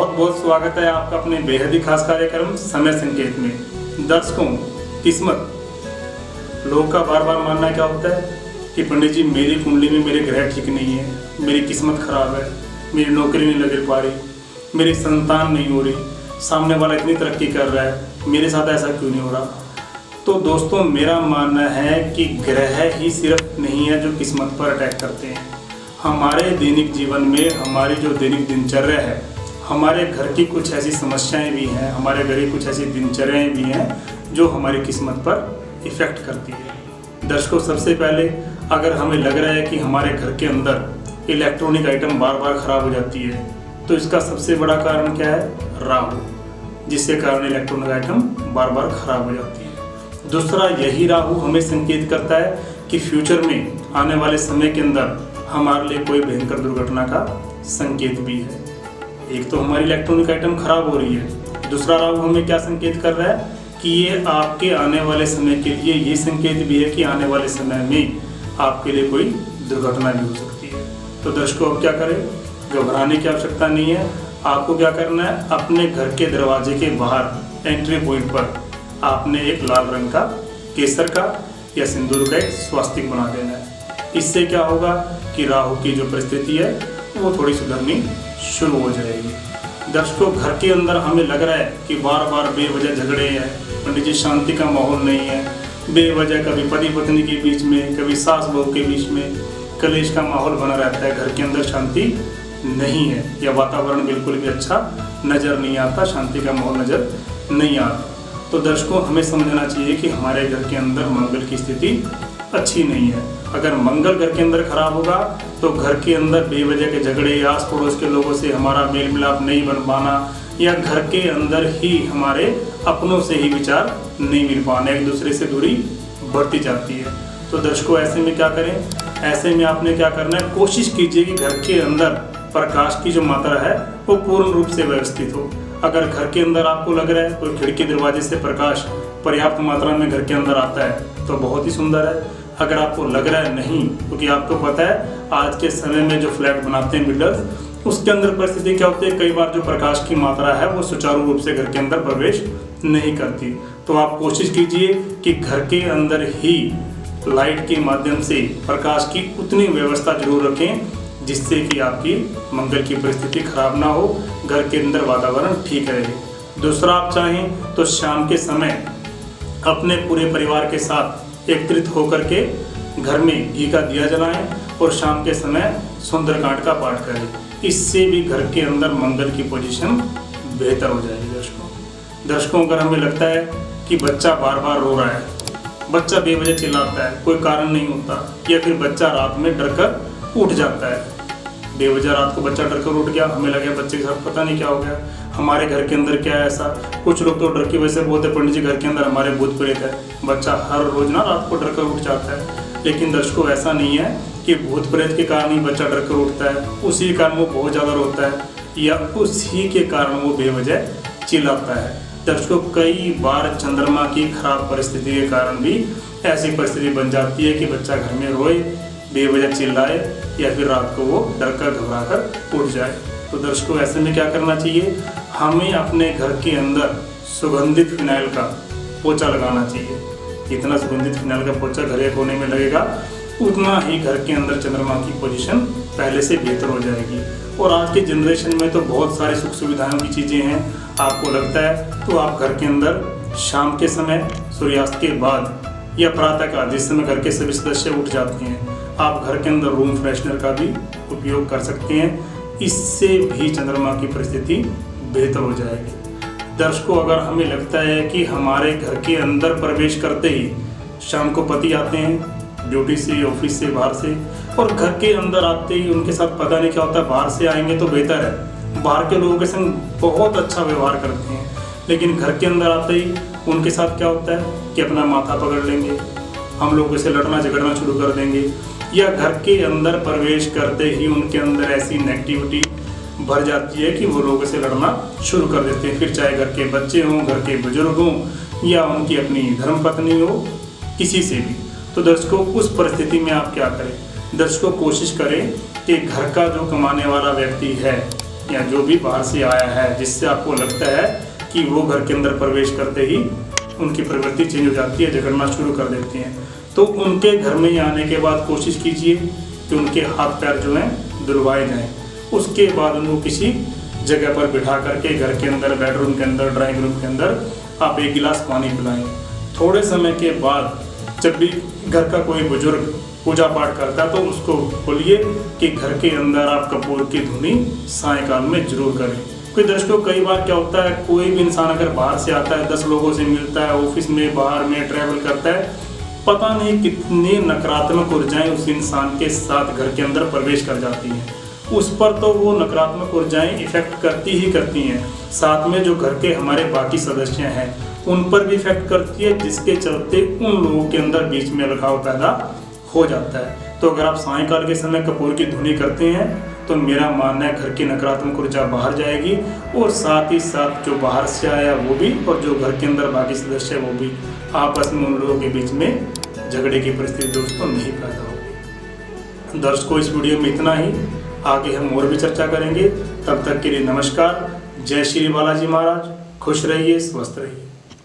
बहुत बहुत स्वागत है आपका अपने बेहद ही खास कार्यक्रम समय संकेत में। दर्शकों, किस्मत, लोगों का बार बार मानना क्या होता है कि पंडित जी मेरी कुंडली में मेरे ग्रह ठीक नहीं है, मेरी किस्मत खराब है, मेरी नौकरी नहीं लग पा रही, मेरी संतान नहीं हो रही, सामने वाला इतनी तरक्की कर रहा है, मेरे साथ ऐसा क्यों नहीं हो रहा। तो दोस्तों, मेरा मानना है कि ग्रह ही सिर्फ नहीं है जो किस्मत पर अटैक करते हैं। हमारे दैनिक जीवन में हमारी जो दैनिक दिनचर्या है, हमारे घर की कुछ ऐसी समस्याएं भी हैं, हमारे घर की कुछ ऐसी दिनचर्याएं भी हैं जो हमारी किस्मत पर इफ़ेक्ट करती है। दर्शकों, सबसे पहले अगर हमें लग रहा है कि हमारे घर के अंदर इलेक्ट्रॉनिक आइटम बार बार ख़राब हो जाती है, तो इसका सबसे बड़ा कारण क्या है? राहु, जिसके कारण इलेक्ट्रॉनिक आइटम बार बार ख़राब हो जाती है। दूसरा, यही राहु हमें संकेत करता है कि फ्यूचर में आने वाले समय के अंदर हमारे लिए कोई भयंकर दुर्घटना का संकेत भी है। एक तो हमारी इलेक्ट्रॉनिक आइटम खराब हो रही है, दूसरा राहु हमें क्या संकेत कर रहा है कि ये आपके आने वाले समय के लिए ये संकेत भी है कि आने वाले समय में आपके लिए कोई दुर्घटना भी हो सकती है। तो दर्शकों, अब क्या करें? घबराने की आवश्यकता नहीं है। आपको क्या करना है? अपने घर के दरवाजे के बाहर एंट्री पॉइंट पर आपने एक लाल रंग का, केसर का या सिंदूर का एक स्वास्तिक बना देना है। इससे क्या होगा कि राहु की जो परिस्थिति है वो थोड़ी सुधरनी शुरू हो जाएगी। दर्शकों, घर के अंदर हमें लग रहा है कि बार बार बेवजह झगड़े हैं, पंडित जी शांति का माहौल नहीं है, बेवजह कभी पति पत्नी के बीच में, कभी सास बहू के बीच में कलेश का माहौल बना रहता है, घर के अंदर शांति नहीं है या वातावरण बिल्कुल भी अच्छा नज़र नहीं आता, शांति का माहौल नज़र नहीं आता। तो दर्शकों, हमें समझना चाहिए कि हमारे घर के अंदर मंगल की स्थिति अच्छी नहीं है। अगर मंगल घर के अंदर खराब होगा तो घर के अंदर बेवजह के झगड़े, आस पड़ोस के लोगों से हमारा मेल मिलाप नहीं बन पाना, या घर के अंदर ही हमारे अपनों से ही विचार नहीं मिल पाना, एक दूसरे से दूरी बढ़ती जाती है। तो दर्शकों, ऐसे में क्या करें? ऐसे में आपने क्या करना है? कोशिश कीजिए कि घर के अंदर प्रकाश की जो मात्रा है वो पूर्ण रूप से व्यवस्थित हो। अगर घर के अंदर आपको लग रहा है कोई खिड़की दरवाजे से प्रकाश पर्याप्त मात्रा में घर के अंदर आता है तो बहुत ही सुंदर है। अगर आपको लग रहा है नहीं, क्योंकि आपको पता है आज के समय में जो फ्लैट बनाते हैं बिल्डर्स, उसके अंदर परिस्थिति क्या होती है, कई बार जो प्रकाश की मात्रा है वो सुचारू रूप से घर के अंदर प्रवेश नहीं करती। तो आप कोशिश कीजिए कि घर के अंदर ही लाइट के माध्यम से प्रकाश की उतनी व्यवस्था जरूर रखें जिससे कि आपकी मंगल की परिस्थिति खराब ना हो, घर के अंदर वातावरण ठीक रहे। दूसरा, आप चाहें तो शाम के समय अपने पूरे परिवार के साथ एकत्रित होकर के घर में घी का दिया जलाएं और शाम के समय सुंदरकांड का पाठ करें। इससे भी घर के अंदर मंगल की पोजीशन बेहतर हो जाएगी। दर्शकों, अगर हमें लगता है कि बच्चा बार बार रो रहा है, बच्चा बेवजह चिल्लाता है, कोई कारण नहीं होता, या फिर बच्चा रात में डरकर उठ जाता है, बेवजह रात को बच्चा डरकर उठ गया, हमें लगे बच्चे के साथ पता नहीं क्या हो गया, हमारे घर के अंदर क्या है ऐसा। कुछ लोग तो डर की वजह से बोलते पंडित जी घर के अंदर हमारे भूत प्रेत है। बच्चा हर रोज ना रात को डरकर उठ जाता है, लेकिन दर्शकों, ऐसा नहीं है कि भूत प्रेत के कारण ही बच्चा डरकर उठता है, उसी के कारण वो बहुत ज़्यादा रोता है या उसी के कारण वो बेवजह चिल्लाता है। दर्शकों, कई बार चंद्रमा की खराब परिस्थिति के कारण भी ऐसी परिस्थिति बन जाती है कि बच्चा घर में रोए, बेवजह चिल्लाए या फिर रात को वो डरकर घबराकर उठ जाए। तो दर्शकों, ऐसे में क्या करना चाहिए? हमें अपने घर के अंदर सुगंधित फिनाइल का पोछा लगाना चाहिए। जितना सुगंधित फिनाइल का पोछा घर के कोने में लगेगा उतना ही घर के अंदर चंद्रमा की पोजीशन पहले से बेहतर हो जाएगी। और आज के जनरेशन में तो बहुत सारी सुख सुविधाओं की चीज़ें हैं। आपको लगता है तो आप घर के अंदर शाम के समय, सूर्यास्त के बाद या प्रातः काल, जिस समय घर के सभी सदस्य उठ जाते हैं, आप घर के अंदर रूम फ्रेशनर का भी उपयोग कर सकते हैं। इससे भी चंद्रमा की परिस्थिति बेहतर हो जाएगी। दर्शकों, अगर हमें लगता है कि हमारे घर के अंदर प्रवेश करते ही शाम को पति आते हैं ड्यूटी से, ऑफिस से, बाहर से, और घर के अंदर आते ही उनके साथ पता नहीं क्या होता है, बाहर से आएंगे तो बेहतर है, बाहर के लोगों के संग बहुत अच्छा व्यवहार करते हैं, लेकिन घर के अंदर आते ही उनके साथ क्या होता है कि अपना माथा पकड़ लेंगे, हम लोगों से लड़ना झगड़ना शुरू कर देंगे, या घर के अंदर प्रवेश करते ही उनके अंदर ऐसी नेगेटिविटी भर जाती है कि वो लोगों से लड़ना शुरू कर देते हैं। फिर चाहे घर के बच्चे हों, घर के बुजुर्ग हों, या उनकी अपनी धर्मपत्नी हो, किसी से भी। तो दर्शकों, उस परिस्थिति में आप क्या करें? दर्शकों, कोशिश करें कि घर का जो कमाने वाला व्यक्ति है या जो भी बाहर से आया है, जिससे आपको लगता है कि वो घर के अंदर प्रवेश करते ही उनकी प्रवृत्ति चेंज हो जाती है, झगड़ना शुरू कर देती हैं, तो उनके घर में आने के बाद कोशिश कीजिए कि उनके हाथ पैर जो हैं धुलवाए जाएं। उसके बाद उनको किसी जगह पर बिठा करके घर के अंदर, बेडरूम के अंदर, ड्राइंग रूम के अंदर आप एक गिलास पानी पिलाएं। थोड़े समय के बाद जब भी घर का कोई बुजुर्ग पूजा पाठ करता है तो उसको बोलिए कि घर के अंदर आप कपूर की धुनी सायंकाल में जरूर करें। कोई दर्शकों, कई बार क्या होता है, कोई भी इंसान अगर बाहर से आता है, 10 लोगों से मिलता है, ऑफिस में, बाहर में ट्रैवल करता है, पता नहीं कितनी नकारात्मक ऊर्जाएं उस इंसान के साथ घर के अंदर प्रवेश कर जाती हैं। उस पर तो वो नकारात्मक ऊर्जाएं इफेक्ट करती ही करती हैं, साथ में जो घर के हमारे बाकी सदस्य हैं उन पर भी इफेक्ट करती है, जिसके चलते उन लोगों के अंदर बीच में अलगाव पैदा हो जाता है। तो अगर आप सायंकाल के समय कपूर की धुनी करते हैं तो मेरा मानना है घर की नकारात्मक ऊर्जा बाहर जाएगी, और साथ ही साथ जो बाहर से आया वो भी, और जो घर के अंदर बाकी सदस्य है वो भी, आपस में उन लोगों के बीच में झगड़े की परिस्थिति दोस्तों नहीं पैदा होगी। दर्शकों, इस वीडियो में इतना ही, आगे हम और भी चर्चा करेंगे। तब तक के लिए नमस्कार। जय श्री बालाजी महाराज। खुश रहिए, स्वस्थ रहिए।